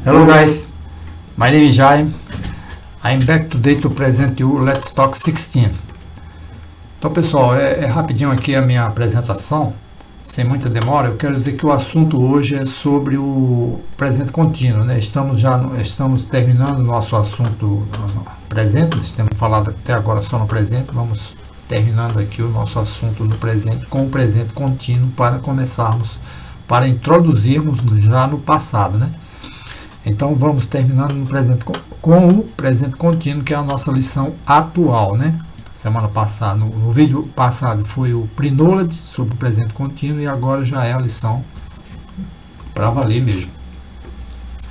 Hello guys, my name is Jaime. I'm back today to present you Let's Talk 16. Então pessoal, é rapidinho aqui a minha apresentação, sem muita demora. Eu quero dizer que o assunto hoje é sobre o presente contínuo, né? Estamos terminando o nosso assunto presente, temos falado até agora só no presente, vamos terminando aqui o nosso assunto no presente com o presente contínuo para introduzirmos já no passado, né? Então vamos terminando no presente com o presente contínuo, que é a nossa lição atual, né? Semana passada, no vídeo passado foi o pre-knowledge sobre o presente contínuo e agora já é a lição para valer mesmo.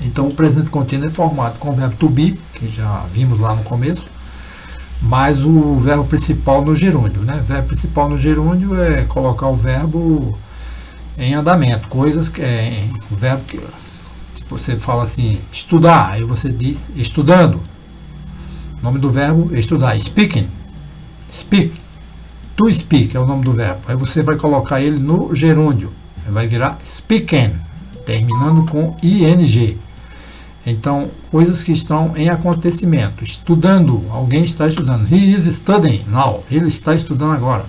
Então o presente contínuo é formado com o verbo to be, que já vimos lá no começo, mais o verbo principal no gerúndio, né? O verbo principal no gerúndio é colocar o verbo em andamento, coisas que o verbo que você fala assim, estudar, aí você diz estudando. O nome do verbo é estudar, speaking, speak, to speak é o nome do verbo. Aí você vai colocar ele no gerúndio, vai virar speaking, terminando com ing. Então, coisas que estão em acontecimento. Estudando, alguém está estudando. He is studying now, ele está estudando agora.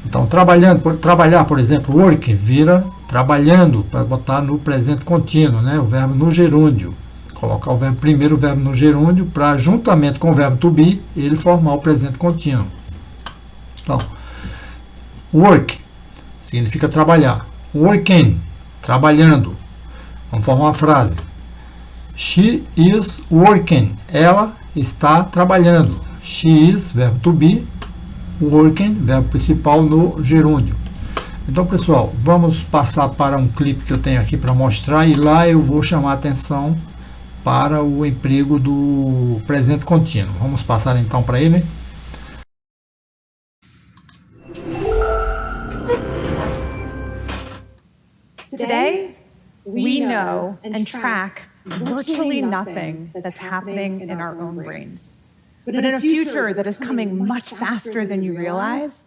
Então, trabalhar, por exemplo, work, vira trabalhando, para botar no presente contínuo, né? O verbo no gerúndio. Colocar o verbo primeiro, o verbo no gerúndio, para juntamente com o verbo to be, ele formar o presente contínuo. Então, work significa trabalhar. Working, trabalhando. Vamos formar uma frase. She is working. Ela está trabalhando. She is, verbo to be, working, verbo principal no gerúndio. Então, pessoal, vamos passar para um clipe que eu tenho aqui para mostrar e lá eu vou chamar a atenção para o emprego do presente contínuo. Vamos passar então para ele. Today, we know and track virtually nothing that's happening in our own brains. But in a future that is coming much faster than you realize.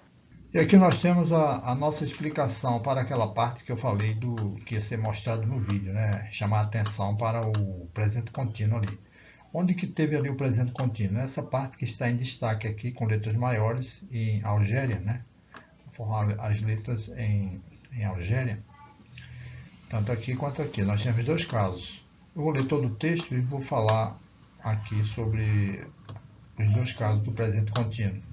E aqui nós temos a nossa explicação para aquela parte que eu falei do que ia ser mostrado no vídeo, né? Chamar a atenção para o presente contínuo ali. Onde que teve ali o presente contínuo? Essa parte que está em destaque aqui com letras maiores em Algéria, né? Formar as letras em Algéria. Tanto aqui quanto aqui. Nós temos dois casos. Eu vou ler todo o texto e vou falar aqui sobre os dois casos do presente contínuo.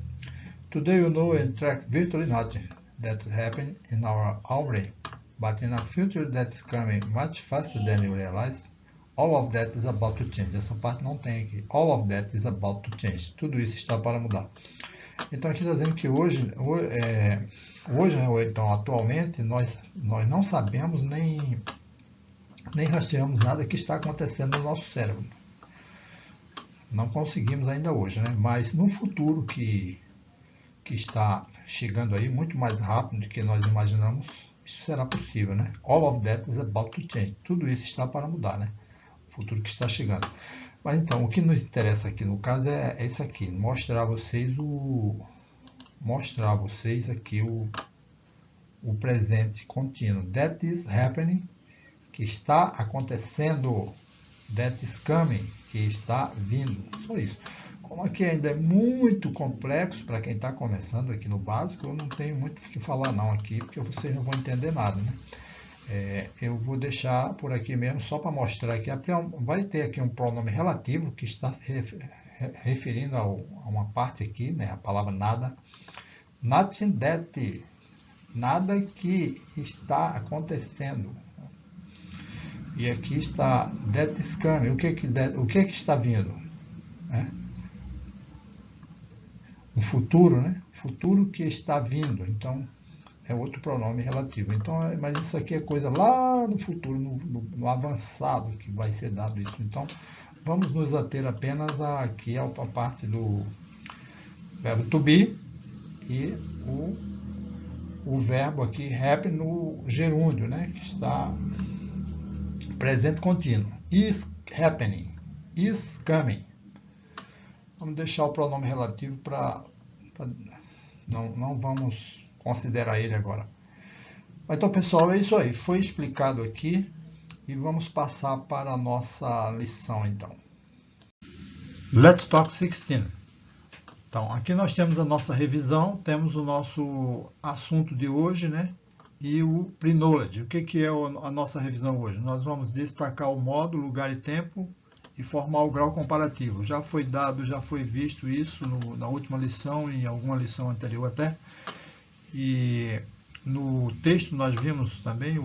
Today you know and track virtually nothing that's happening in our own brain, but in a future that's coming much faster than you realize, all of that is about to change. Essa parte não tem aqui. All of that is about to change. Tudo isso está para mudar. Então aqui está dizendo que hoje, né, ou então atualmente, nós não sabemos nem rastreamos nada que está acontecendo no nosso cérebro. Não conseguimos ainda hoje, né? Mas no futuro que está chegando aí muito mais rápido do que nós imaginamos, isso será possível, né? All of that is about to change. Tudo isso está para mudar, né? O futuro que está chegando. Mas então, o que nos interessa aqui no caso é isso aqui, mostrar a vocês aqui o presente contínuo. That is happening, que está acontecendo. That is coming, que está vindo. Só isso. Como aqui ainda é muito complexo para quem está começando aqui no básico, eu não tenho muito o que falar não aqui, porque vocês não vão entender nada, né? Eu vou deixar por aqui mesmo, só para mostrar que vai ter aqui um pronome relativo que está se referindo a uma parte aqui, né? A palavra nada. Nothing that, nada que está acontecendo. E aqui está that is coming. O que está vindo? O futuro, né? Futuro que está vindo. Então, é outro pronome relativo. Então, mas isso aqui é coisa lá no futuro, no avançado que vai ser dado isso. Então, vamos nos ater apenas aqui a parte do verbo to be e o verbo aqui happen no gerúndio, né? Que está presente contínuo. Is happening. Is coming. Vamos deixar o pronome relativo para não vamos considerar ele agora. Então, pessoal, é isso aí. Foi explicado aqui e vamos passar para a nossa lição então. Let's Talk 16. Então, aqui nós temos a nossa revisão, temos o nosso assunto de hoje, né? E o Pre-Knowledge. O que é a nossa revisão hoje? Nós vamos destacar o modo, lugar e tempo e formar o grau comparativo. Já foi dado, já foi visto isso na última lição e em alguma lição anterior até. E no texto nós vimos também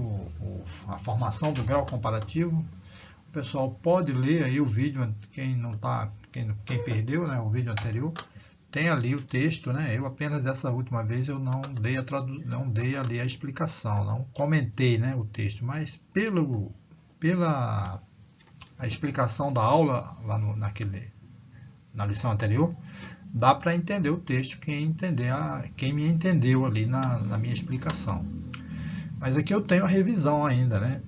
a formação do grau comparativo. O pessoal pode ler aí o vídeo, quem perdeu, né, o vídeo anterior. Tem ali o texto, né? Eu apenas dessa última vez eu não dei ali a explicação, não comentei, né, o texto, mas pela a explicação da aula lá na lição anterior, dá para entender o texto quem me entendeu ali na minha explicação. Mas aqui eu tenho a revisão ainda, né?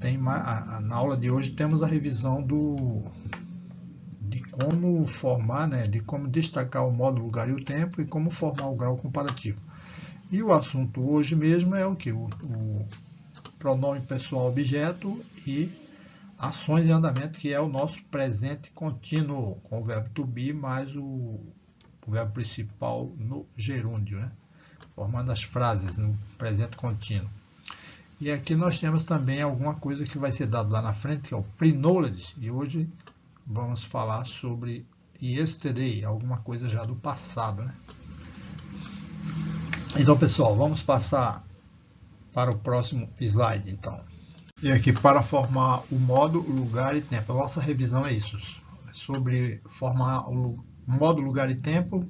Na aula de hoje temos a revisão de como formar, né, de como destacar o modo, lugar e o tempo e como formar o grau comparativo. E o assunto hoje mesmo é o que? O pronome pessoal objeto e ações em andamento, que é o nosso presente contínuo, com o verbo to be mais o verbo principal no gerúndio, né, formando as frases no presente contínuo. E aqui nós temos também alguma coisa que vai ser dado lá na frente, que é o pre-knowledge, e hoje vamos falar sobre yesterday, alguma coisa já do passado, né? Então, pessoal, vamos passar para o próximo slide, então. E aqui, para formar o modo, lugar e tempo. A nossa revisão é isso, sobre formar o modo, lugar e tempo,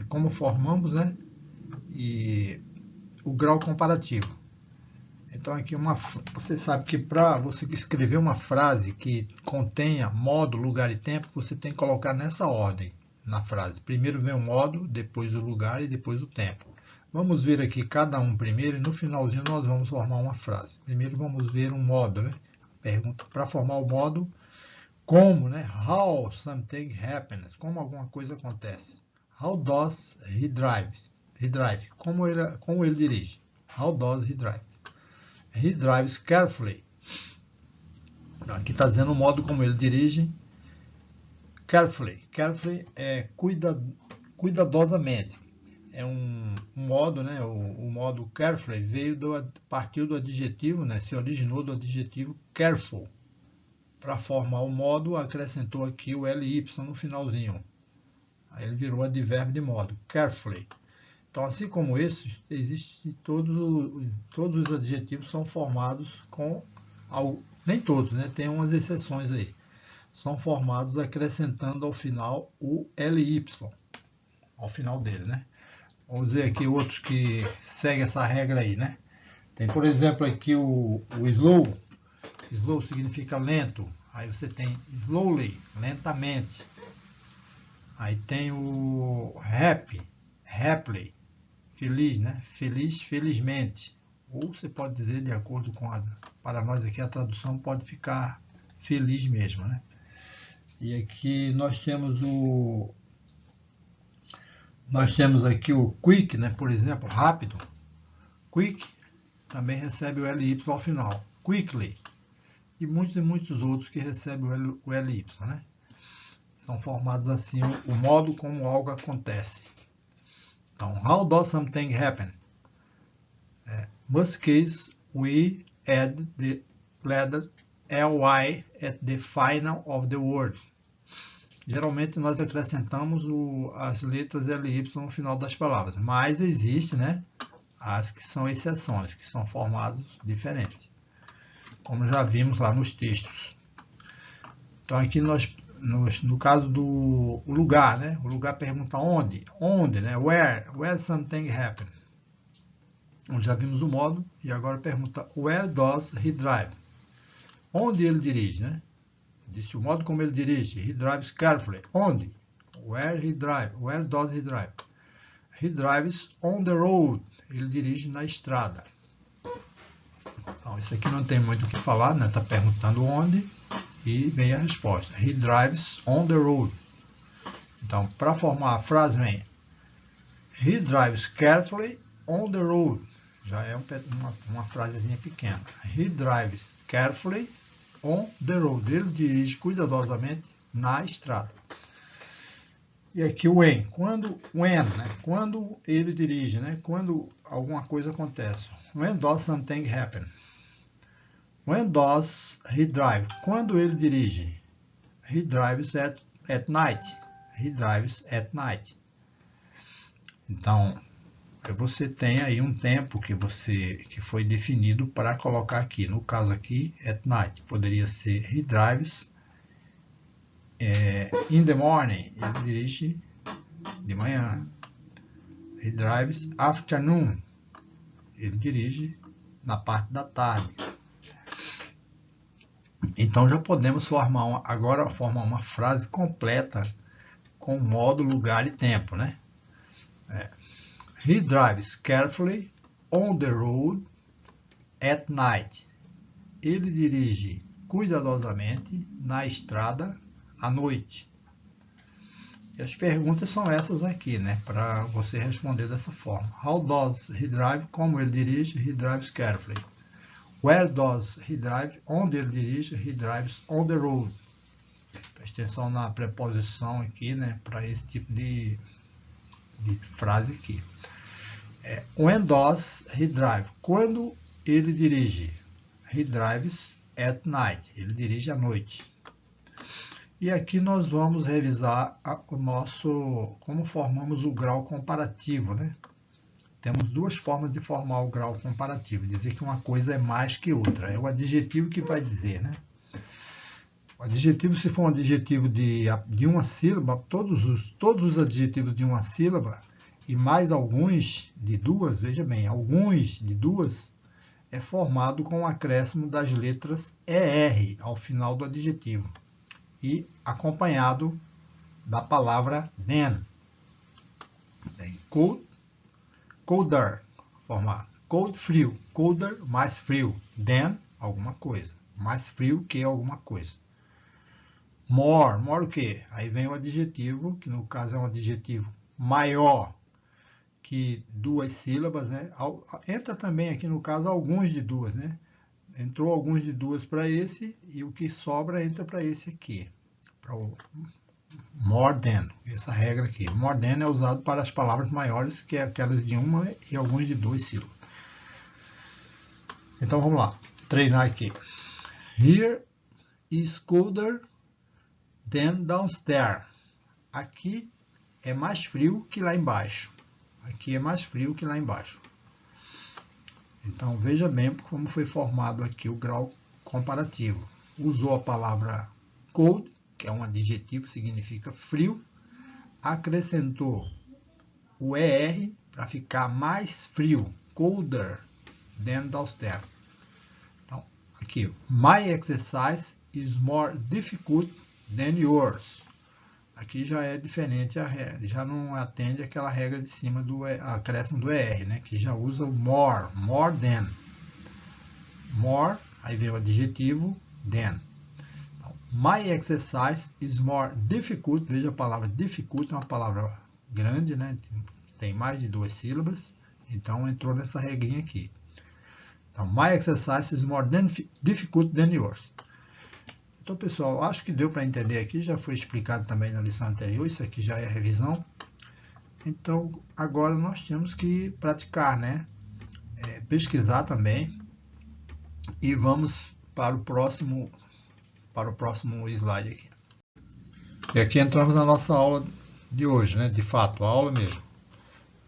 como formamos, né? E o grau comparativo. Então aqui você sabe que para você escrever uma frase que contenha modo, lugar e tempo, você tem que colocar nessa ordem na frase. Primeiro vem o modo, depois o lugar e depois o tempo. Vamos ver aqui cada um primeiro e no finalzinho nós vamos formar uma frase. Primeiro vamos ver um modo, né? Pergunta para formar o modo, como, né? How something happens, como alguma coisa acontece. How does he drive? Como ele dirige. How does he drive? He drives carefully. Aqui está dizendo o modo como ele dirige. Carefully. Carefully é cuidadosamente. É um modo, né? O modo carefully partiu do adjetivo, né? Se originou do adjetivo careful. Para formar o modo, acrescentou aqui o ly no finalzinho. Aí ele virou advérbio de modo. Carefully. Então, assim como esse, todos os adjetivos são formados com, nem todos, né? Tem umas exceções aí. São formados acrescentando ao final o ly, ao final dele, né? Vamos ver aqui outros que seguem essa regra aí, né? Tem, por exemplo, aqui o slow. Slow significa lento. Aí você tem slowly, lentamente. Aí tem o happily. Feliz, né? Feliz, felizmente. Ou você pode dizer, de acordo com para nós aqui a tradução pode ficar feliz mesmo, né? E aqui nós temos aqui o quick, né? Por exemplo, rápido. Quick também recebe o ly ao final. Quickly. E muitos outros que recebem o ly, né? São formados assim o modo como algo acontece. Então, how does something happen? Most cases, we add the letters ly at the final of the word. Geralmente nós acrescentamos as letras ly no final das palavras, mas existe, né, as que são exceções, que são formados diferentes, como já vimos lá nos textos. Então aqui no caso do lugar, né? O lugar pergunta onde, né? Where something happened. Já vimos o modo e agora pergunta where does he drive? Onde ele dirige, né? Disse o modo como ele dirige. He drives carefully. Onde? Where does he drive? He drives on the road. Ele dirige na estrada. Então, isso aqui não tem muito o que falar, né? Está perguntando onde. E vem a resposta. He drives on the road. Então, para formar a frase, vem He drives carefully on the road. Já é uma frasezinha pequena. He drives carefully on the road. Ele dirige cuidadosamente na estrada. E aqui o when. Quando ele dirige, né? Quando alguma coisa acontece. When does something happen? When does he drive? Quando ele dirige? He drives at night. He drives at night. Então, você tem aí um tempo que foi definido para colocar aqui. No caso aqui, at night. Poderia ser he drives in the morning. Ele dirige de manhã. He drives afternoon. Ele dirige na parte da tarde. Então já podemos formar uma frase completa com modo, lugar e tempo, né? He drives carefully on the road at night. Ele dirige cuidadosamente na estrada à noite. E as perguntas são essas aqui, né? Para você responder dessa forma. How does he drive? Como ele dirige? He drives carefully. Where does he drive? Onde ele dirige? He drives on the road. Preste atenção na preposição aqui, né? Para esse tipo de frase aqui. When does he drive? Quando ele dirige? He drives at night. Ele dirige à noite. E aqui nós vamos revisar como formamos o grau comparativo, né? Temos duas formas de formar o grau comparativo. Dizer que uma coisa é mais que outra. É o adjetivo que vai dizer, né? O adjetivo, se for um adjetivo de uma sílaba, todos os adjetivos de uma sílaba e mais alguns de duas, veja bem, alguns de duas, é formado com o acréscimo das letras ER ao final do adjetivo e acompanhado da palavra than. Cold, colder, formado. Cold, frio. Colder, mais frio. Than, alguma coisa. Mais frio que alguma coisa. More, more o quê? Aí vem o adjetivo, que no caso é um adjetivo maior que duas sílabas, né? Entra também aqui no caso alguns de duas, né? Entrou alguns de duas para esse e o que sobra entra para esse aqui. Para o more than, essa regra aqui. More than é usado para as palavras maiores, que é aquelas de uma e alguns de duas sílabas. Então vamos lá, treinar aqui. Here is colder than downstairs. Aqui é mais frio que lá embaixo. Aqui é mais frio que lá embaixo. Então veja bem como foi formado aqui o grau comparativo. Usou a palavra cold, que é um adjetivo, significa frio, acrescentou o ER para ficar mais frio, colder than downstairs. Então, aqui, my exercise is more difficult than yours. Aqui já é diferente a regra, já não atende aquela regra de cima do acréscimo do ER, né? Que já usa o more, more than. More, aí vem o adjetivo than. Então, my exercise is more difficult. Veja a palavra difficult, é uma palavra grande, né? Tem mais de duas sílabas, então entrou nessa regrinha aqui. Então, my exercise is more difficult than yours. Então, pessoal, acho que deu para entender aqui, já foi explicado também na lição anterior, isso aqui já é a revisão. Então, agora nós temos que praticar, né? Pesquisar também. E vamos para o próximo slide aqui. E aqui entramos na nossa aula de hoje, né? De fato, a aula mesmo.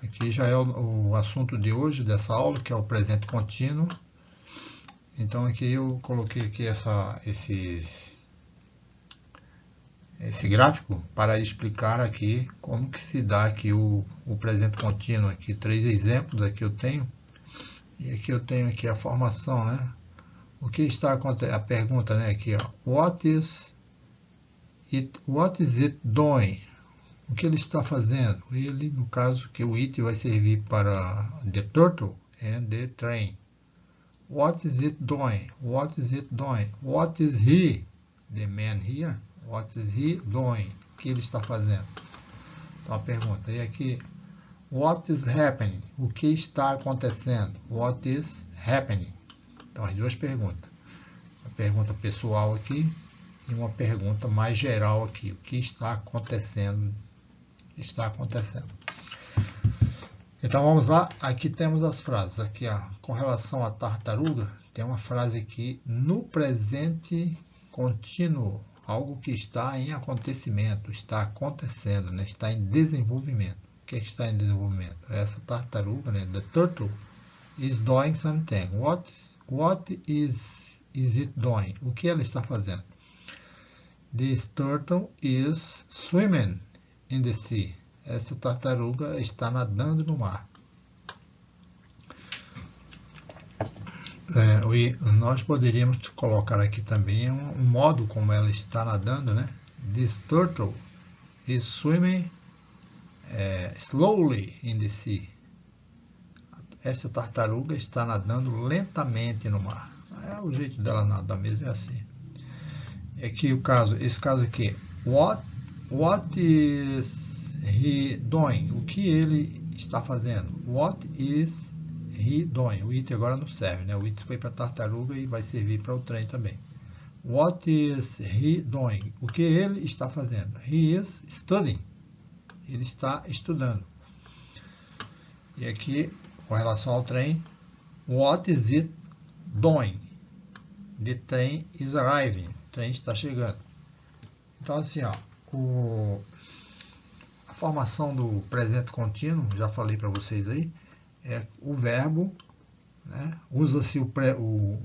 Aqui já é o assunto de hoje, dessa aula, que é o presente contínuo. Então aqui eu coloquei aqui esse gráfico para explicar aqui como que se dá aqui o presente contínuo. Aqui 3 exemplos aqui eu tenho. E aqui eu tenho aqui a formação, né? O que está acontecendo? A pergunta, né? Aqui, ó. What is it doing? O que ele está fazendo? Ele, no caso, que o it vai servir para the turtle and the train. What is it doing? What is it doing? What is he? The man here. What is he doing? O que ele está fazendo? Então a pergunta. E aqui, what is happening? O que está acontecendo? What is happening? Então as duas perguntas. uma pergunta pessoal aqui e uma pergunta mais geral aqui. O que está acontecendo? Está acontecendo. Então vamos lá, aqui temos as frases. Aqui, ó, com relação à tartaruga, tem uma frase aqui, no presente contínuo, algo que está em acontecimento, está acontecendo, né? Está em desenvolvimento. O que está em desenvolvimento? Essa tartaruga, né? The turtle is doing something. What is it doing? O que ela está fazendo? This turtle is swimming in the sea. Essa tartaruga está nadando no mar. Nós poderíamos colocar aqui também um modo como ela está nadando, né? This turtle is swimming slowly in the sea. Essa tartaruga está nadando lentamente no mar. É o jeito dela nadar mesmo, é assim. Aqui esse caso aqui. What is he doing? O que ele está fazendo? What is he doing? O it agora não serve, né? O it foi para a tartaruga e vai servir para o trem também. What is he doing? O que ele está fazendo? He is studying. Ele está estudando. E aqui, com relação ao trem, what is it doing? The train is arriving. O trem está chegando. Então, assim, ó, a formação do presente contínuo, já falei para vocês aí, é o verbo, né? Usa-se o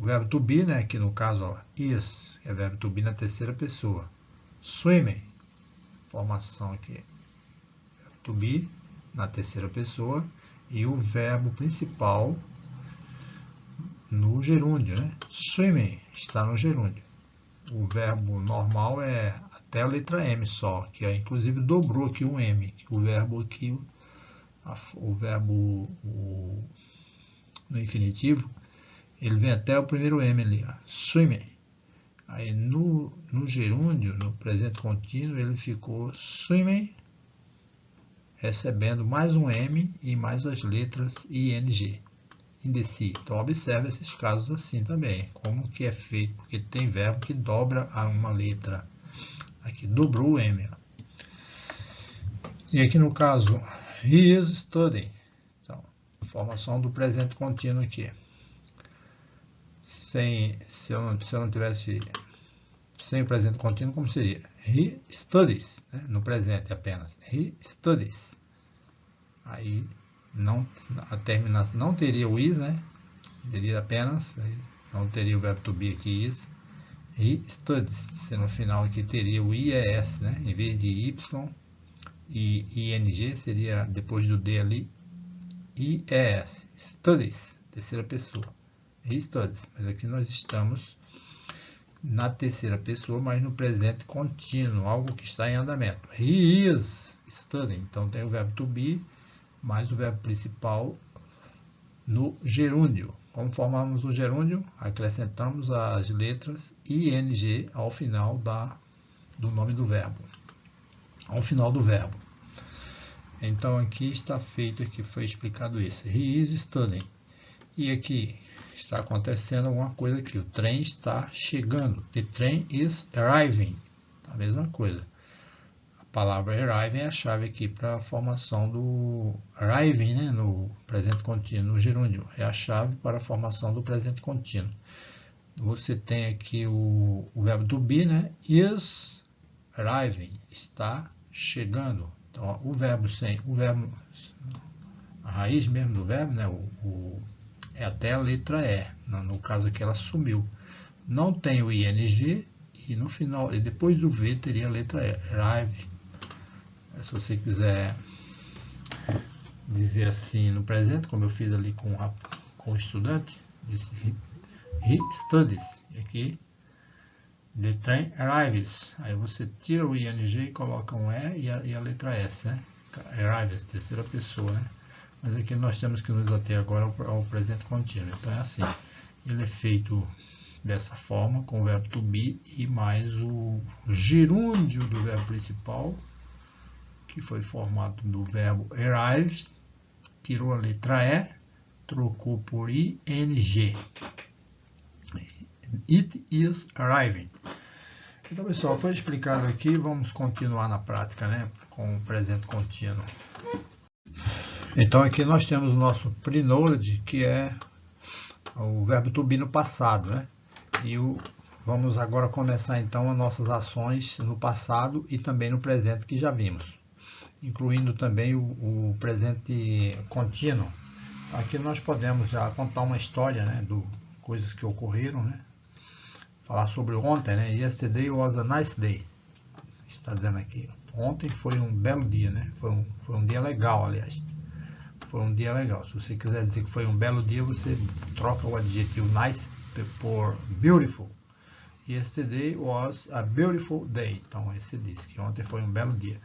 verbo to be, né? Que no caso, ó, is, que é verbo to be na terceira pessoa. Swimming, formação aqui, verbo to be na terceira pessoa, e o verbo principal no gerúndio, né? Swimming está no gerúndio. O verbo normal é até a letra M só, que inclusive dobrou aqui um M. O verbo aqui, o verbo no infinitivo, ele vem até o primeiro M ali, ó, swimming. Aí no gerúndio, no presente contínuo, ele ficou swimming, recebendo mais um M e mais as letras ING. In the sea. Então observe esses casos assim também, como que é feito, porque tem verbo que dobra uma letra. Aqui dobrou o M. Ó. E aqui no caso, he is studying. Então, formação do presente contínuo aqui. Se eu não tivesse sem o presente contínuo, como seria? He studies, né? No presente apenas. He studies. Aí a terminação não teria o is, né? Teria apenas, não teria o verbo to be aqui, is. He studies. Se no final aqui teria o ies, né? Em vez de y e ing, seria depois do d ali, ies. Studies, terceira pessoa. He studies. Mas aqui nós estamos na terceira pessoa, mas no presente contínuo, algo que está em andamento. He is studying. Então tem o verbo to be mais o verbo principal no gerúndio. Como formamos o gerúndio? Acrescentamos as letras ing ao final do nome do verbo. Ao final do verbo. Então aqui está feito, aqui foi explicado isso. He is studying. E aqui está acontecendo alguma coisa aqui. O trem está chegando. The train is arriving. A mesma coisa. A palavra arriving é a chave aqui para a formação do arriving, né, no presente contínuo, no gerúndio. É a chave para a formação do presente contínuo. Você tem aqui o verbo to be, né, is arriving, está chegando. Então, o verbo, a raiz mesmo do verbo, né, é até a letra E. No caso aqui ela sumiu. Não tem o ing e no final, e depois do V teria a letra E, arrive. Se você quiser dizer assim no presente, como eu fiz ali com o estudante, disse he studies. E aqui, the train arrives. Aí você tira o ing e coloca um E e a letra S, né? Arrives, terceira pessoa, né? Mas aqui nós temos que nos ater agora ao presente contínuo. Então é assim, ele é feito dessa forma, com o verbo to be e mais o gerúndio do verbo principal, que foi formado do verbo arrive, tirou a letra E, trocou por ing. It is arriving. Então, pessoal, foi explicado aqui, vamos continuar na prática, né, com o presente contínuo. Então, aqui nós temos o nosso pre-knowledge, que é o verbo to be no passado, né? E vamos agora começar, então, as nossas ações no passado e também no presente, que já vimos, incluindo também o presente contínuo. Aqui nós podemos já contar uma história, né, coisas que ocorreram, né? Falar sobre ontem, né? Yesterday was a nice day. Está dizendo aqui. Ontem foi um belo dia, né? Foi um dia legal, aliás. Foi um dia legal. Se você quiser dizer que foi um belo dia, você troca o adjetivo nice por beautiful. Yesterday was a beautiful day. Então, você disse que ontem foi um belo dia.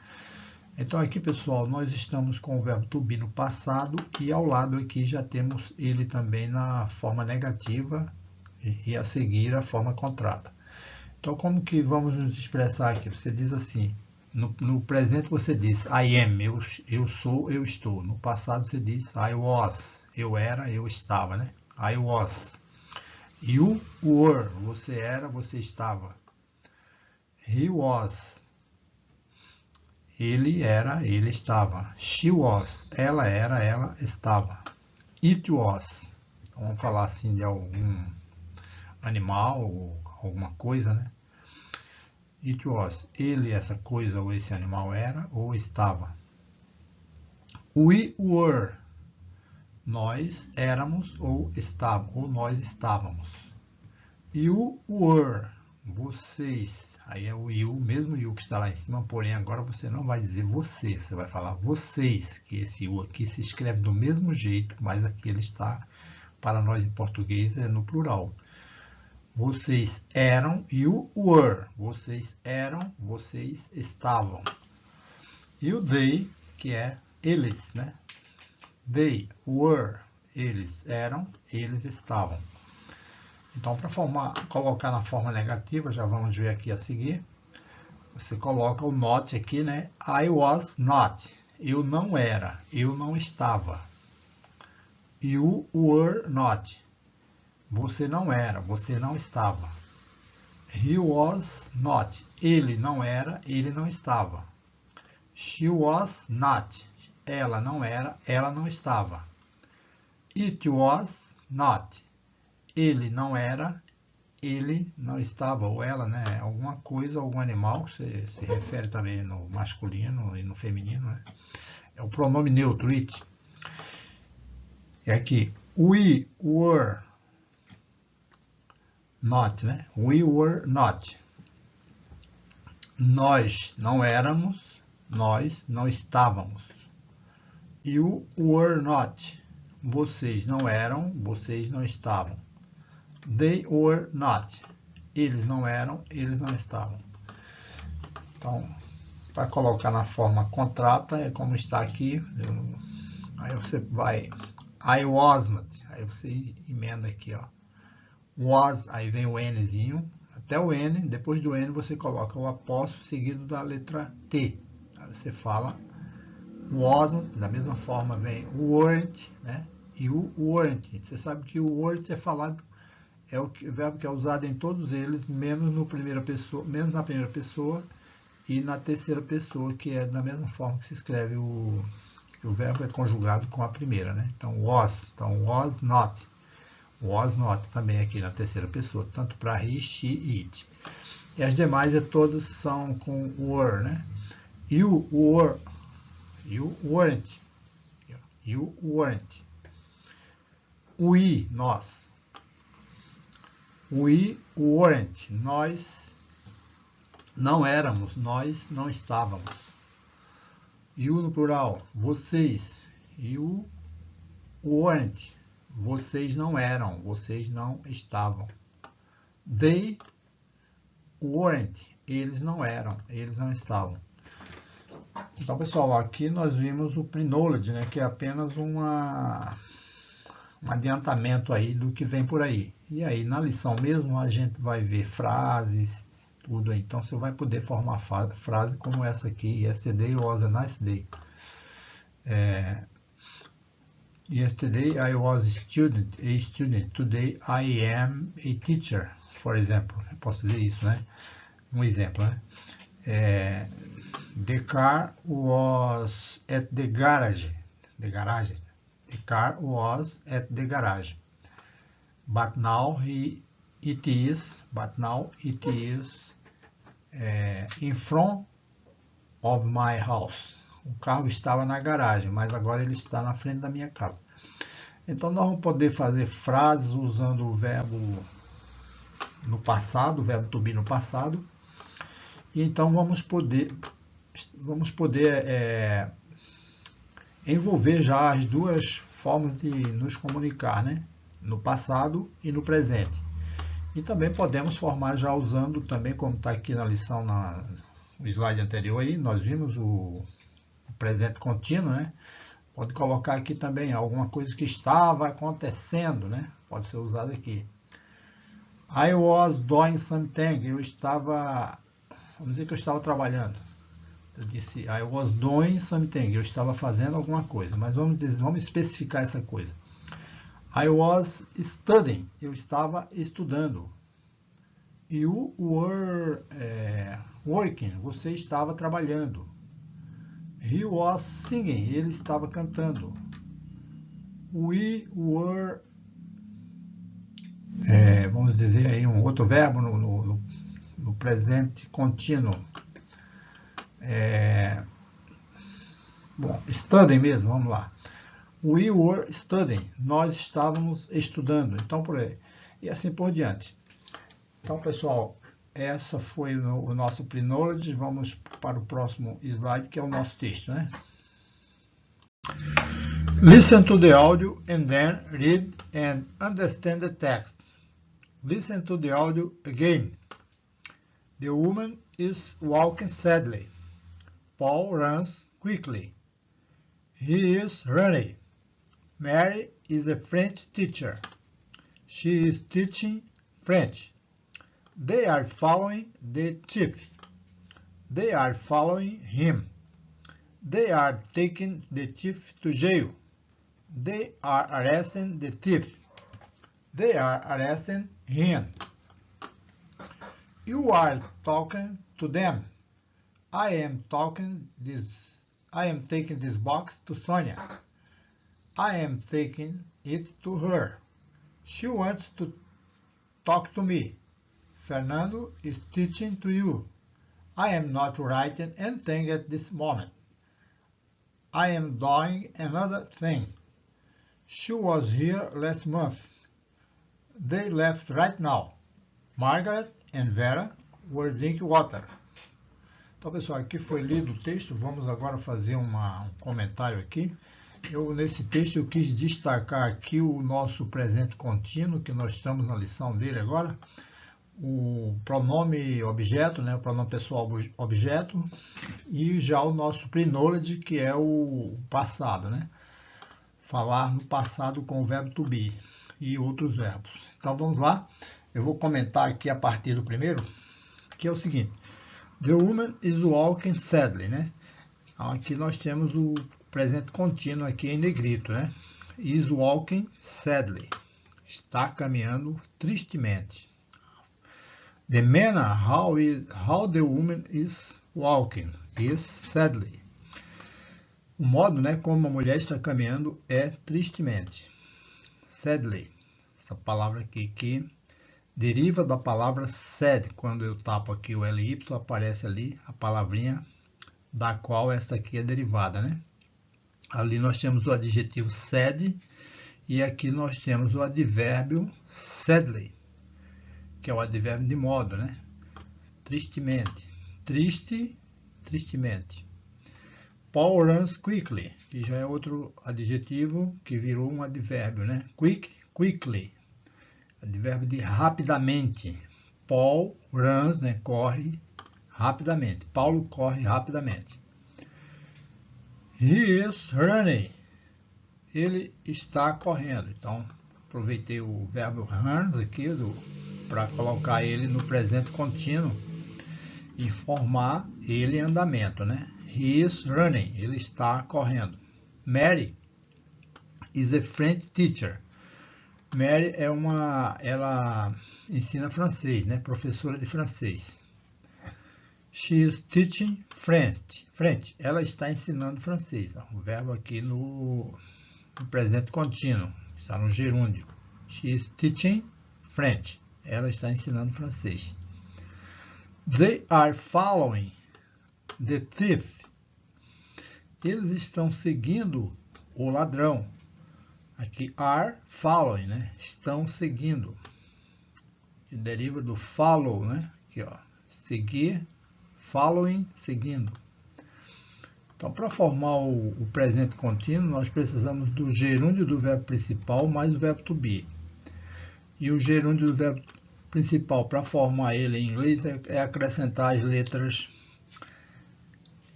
Então, aqui, pessoal, nós estamos com o verbo to be no passado e ao lado aqui já temos ele também na forma negativa e a seguir a forma contrata. Então, como que vamos nos expressar aqui? Você diz assim, no presente você diz I am, eu sou, eu estou. No passado você diz I was, eu era, eu estava, né? I was. You were, você era, você estava. He was, ele era, ele estava. She was, ela era, ela estava. It was, vamos falar assim de algum animal ou alguma coisa, né? It was, ele, essa coisa ou esse animal era ou estava. We were, nós éramos ou estávamos, ou nós estávamos. You were, vocês, aí é o you, mesmo you que está lá em cima, porém agora você não vai dizer você, você vai falar vocês, que esse you aqui se escreve do mesmo jeito, mas aqui ele está, para nós em português, é no plural. Vocês eram, you were. Vocês eram, vocês estavam. E o they, que é eles, né? They were, eles eram, eles estavam. Então, para colocar na forma negativa, já vamos ver aqui a seguir. Você coloca o not aqui, né? I was not. Eu não era, eu não estava. You were not. Você não era, você não estava. He was not. Ele não era, ele não estava. She was not. Ela não era, ela não estava. It was not. Ele não era, ele não estava. Ou ela, né? Alguma coisa, algum animal, que se refere também no masculino e no feminino, né? É o pronome neutro, it. E aqui, we were not, né? We were not. Nós não éramos, nós não estávamos. You were not. Vocês não eram, vocês não estavam. They were not. Eles não eram, eles não estavam. Então, para colocar na forma contrata, é como está aqui. Aí você vai, I wasn't. Aí você emenda aqui, ó. Was, aí vem o Nzinho, até o N, depois do N você coloca o apóstrofo seguido da letra T. Aí você fala wasn't, da mesma forma vem weren't, né? E o weren't. Você sabe que o weren't é falado, é o verbo que é usado em todos eles, menos na primeira pessoa e na terceira pessoa, que é da mesma forma que se escreve o verbo é conjugado com a primeira, né? Então was not. Was not também aqui na terceira pessoa, tanto para he, she e it. E as demais todas são com were, né? You weren't. You weren't. We, nós. We weren't. Nós não éramos, nós não estávamos. You no plural, vocês. You weren't. Vocês não eram, vocês não estavam. They weren't. Eles não eram, eles não estavam. Então, pessoal, aqui nós vimos o pre-knowledge, né, que é apenas um adiantamento aí do que vem por aí. E aí, na lição mesmo, a gente vai ver frases, tudo. Então, você vai poder formar frase como essa aqui. Yesterday was a nice day. Yesterday I was a student. Today I am a teacher. for example. Eu posso dizer isso, né? Um exemplo, né? The car was at the garage. The garage. The car was at the garage. But now it is in front of my house. O carro estava na garagem, mas agora ele está na frente da minha casa. Então nós vamos poder fazer frases usando o verbo no passado, o verbo to be no passado. E então vamos poder envolver já as duas formas de nos comunicar, né? No passado e no presente. E também podemos formar já usando também, como está aqui na lição, no slide anterior aí, nós vimos o presente contínuo, né? Pode colocar aqui também alguma coisa que estava acontecendo, né? Pode ser usado aqui. I was doing something. Eu estava, vamos dizer que eu estava trabalhando. Eu disse I was doing something. Eu estava fazendo alguma coisa, mas vamos especificar essa coisa. I was studying. Eu estava estudando. You were working. Você estava trabalhando. He was singing. Ele estava cantando. We were... vamos dizer aí um outro verbo no presente contínuo. Bom, studying mesmo, vamos lá. We were studying. Nós estávamos estudando. Então, por aí. E assim por diante. Então, pessoal, essa foi o nosso pre-knowledge. Vamos para o próximo slide, que é o nosso texto, né? Listen to the audio and then read and understand the text. Listen to the audio again. The woman is walking sadly. Paul runs quickly. He is running. Mary is a French teacher. She is teaching French. They are following the thief. They are following him. They are taking the thief to jail. They are arresting the thief. They are arresting him. You are talking to them. I am taking this box to Sonia. I am taking it to her. She wants to talk to me. Fernando is teaching to you. I am not writing anything at this moment. I am doing another thing. She was here last month. They left right now. Margaret and Vera were drinking water. Então, pessoal, aqui foi lido o texto. Vamos agora fazer um comentário aqui. Nesse texto, eu quis destacar aqui o nosso presente contínuo, que nós estamos na lição dele agora. O pronome objeto, né, o pronome pessoal objeto, e já o nosso pre-knowledge, que é o passado, né? Falar no passado com o verbo to be e outros verbos. Então vamos lá, eu vou comentar aqui a partir do primeiro, que é o seguinte: The woman is walking sadly, né? Então, aqui nós temos o presente contínuo aqui em negrito, né? Is walking sadly. Está caminhando tristemente. The manner how the woman is walking is sadly. O modo, né, como a mulher está caminhando é tristemente. Sadly. Essa palavra aqui que deriva da palavra sad. Quando eu tapo aqui o LY, aparece ali a palavrinha da qual essa aqui é derivada, né? Ali nós temos o adjetivo sad e aqui nós temos o advérbio sadly, que é o advérbio de modo, né? Tristemente. Triste, tristemente. Paul runs quickly, que já é outro adjetivo que virou um advérbio, né? Quick, quickly. Advérbio de rapidamente. Paul runs, né? Corre rapidamente. Paulo corre rapidamente. He is running. Ele está correndo. Então, aproveitei o verbo runs aqui para colocar ele no presente contínuo e formar ele em andamento, né? He is running. Ele está correndo. Mary is a French teacher. Mary ela ensina francês, né? Professora de francês. She is teaching French. Ela está ensinando francês. O verbo aqui no presente contínuo, está no gerúndio. She is teaching French. Ela está ensinando francês. They are following the thief. Eles estão seguindo o ladrão. Aqui are following, né? Estão seguindo. Que deriva do follow, né? Aqui, ó. Seguir, following, seguindo. Então, para formar o presente contínuo, nós precisamos do gerúndio do verbo principal mais o verbo to be. E o gerúndio do verbo principal, para formar ele em inglês, é acrescentar as letras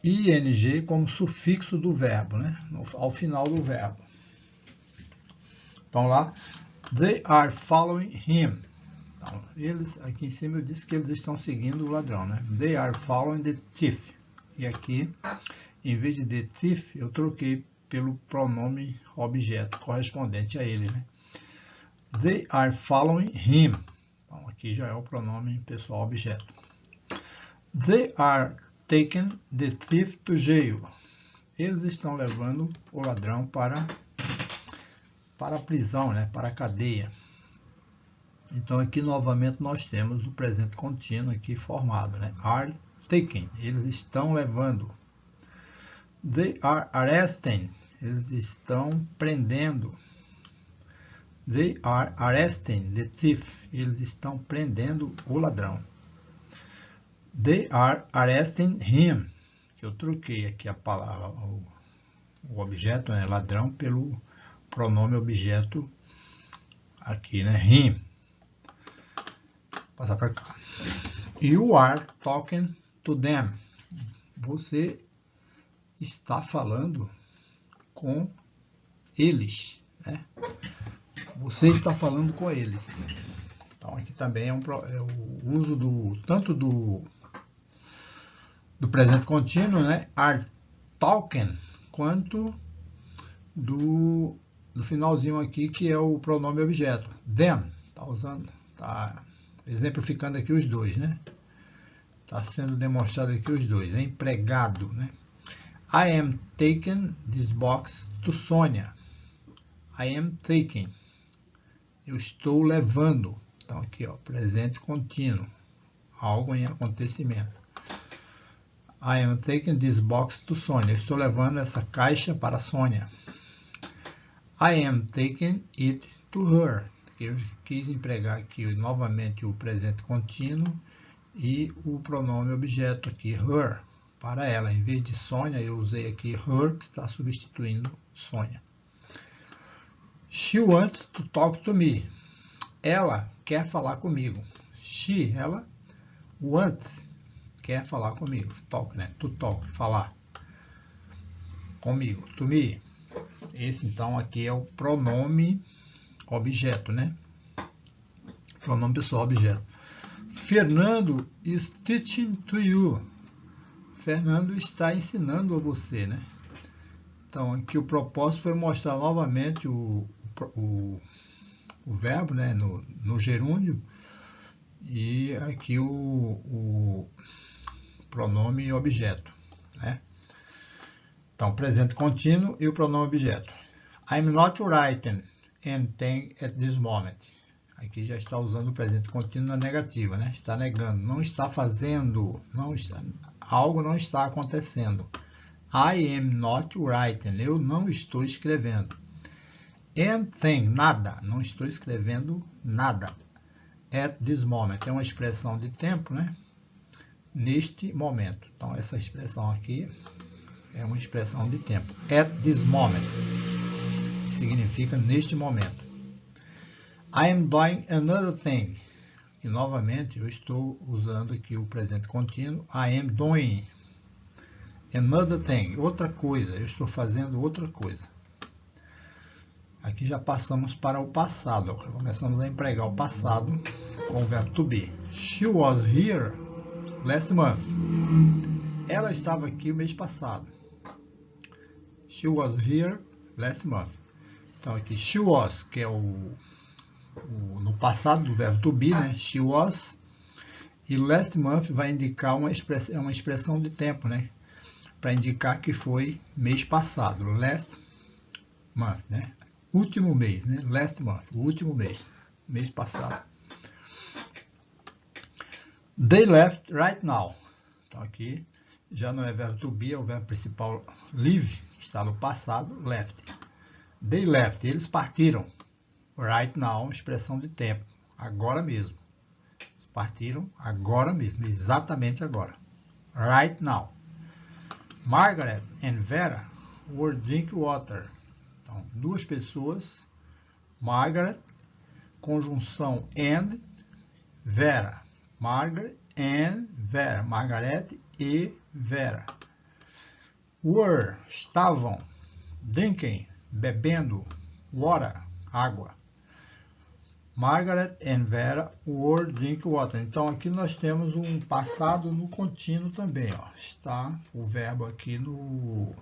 ing como sufixo do verbo, né? Ao final do verbo. Então lá, they are following him. Então, eles, aqui em cima eu disse que eles estão seguindo o ladrão, né? They are following the thief. E aqui, em vez de the thief, eu troquei pelo pronome objeto correspondente a ele, né? They are following him. Então, aqui já é o pronome pessoal objeto. They are taking the thief to jail. Eles estão levando o ladrão para a prisão, né? Para a cadeia. Então, aqui novamente nós temos o presente contínuo aqui formado, né? Are taking. Eles estão levando. They are arresting. Eles estão prendendo. They are arresting the thief. Eles estão prendendo o ladrão. They are arresting him. Que eu troquei aqui a palavra, o objeto, né, ladrão, pelo pronome objeto aqui, né, him. Passar para cá. You are talking to them. Você está falando com eles, né? Você está falando com eles. Então, aqui também é o uso tanto do presente contínuo, né? Are talking, quanto do finalzinho aqui, que é o pronome objeto. Them. Tá exemplificando aqui os dois, né? Está sendo demonstrado aqui os dois. É empregado, né? I am taking this box to Sônia. I am taking. Eu estou levando. Então, aqui, ó, presente contínuo. Algo em acontecimento. I am taking this box to Sônia. Eu estou levando essa caixa para a Sônia. I am taking it to her. Eu quis empregar aqui novamente o presente contínuo e o pronome objeto aqui, her, para ela. Em vez de Sônia, eu usei aqui her, que está substituindo Sônia. She wants to talk to me. Ela quer falar comigo. She, ela, wants, quer falar comigo. Talk, né? To talk, falar. Comigo, to me. Esse, então, aqui é o pronome objeto, né? Pronome pessoal objeto. Fernando is teaching to you. Fernando está ensinando a você, né? Então, aqui o propósito foi mostrar novamente o verbo, né? No gerúndio. E aqui o pronome objeto, né? Então, presente contínuo e o pronome objeto. I'm not writing anything at this moment. Aqui já está usando o presente contínuo na negativa, né? Está negando, não está fazendo, algo não está acontecendo. I am not writing. Eu não estou escrevendo. Anything, nada. Não estou escrevendo nada. At this moment. É uma expressão de tempo, né? Neste momento. Então, essa expressão aqui é uma expressão de tempo. At this moment. Significa neste momento. I am doing another thing. E novamente eu estou usando aqui o presente contínuo. I am doing another thing. Outra coisa. Eu estou fazendo outra coisa. Aqui já passamos para o passado. Começamos a empregar o passado com o verbo to be. She was here last month. Ela estava aqui o mês passado. She was here last month. Então aqui she was, que é o no passado do verbo to be, né? She was. E last month vai indicar uma expressão de tempo, né? Para indicar que foi mês passado. Last month, né? Último mês, né? Last month, o último mês. Mês passado. They left right now. Então aqui já não é verbo to be, é o verbo principal leave, que está no passado, left. They left, eles partiram. Right now, expressão de tempo, agora mesmo. Eles partiram agora mesmo, exatamente agora. Right now. Margaret and Vera were drinking water. Então, duas pessoas, Margaret, conjunção and, Vera. Margaret and Vera. Margaret e Vera. Were, estavam, drinking, bebendo, water, água. Margaret and Vera were drinking water. Então aqui nós temos um passado no contínuo também, ó. Está o verbo aqui no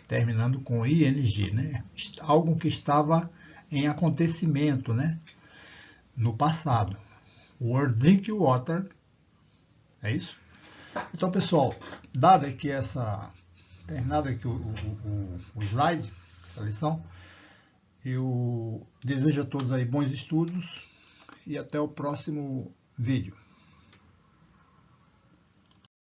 terminando com ing, né? Algo que estava em acontecimento, né? No passado. Were drinking water. É isso? Então, pessoal, dado aqui terminado aqui o slide, essa lição, eu desejo a todos aí bons estudos e até o próximo vídeo.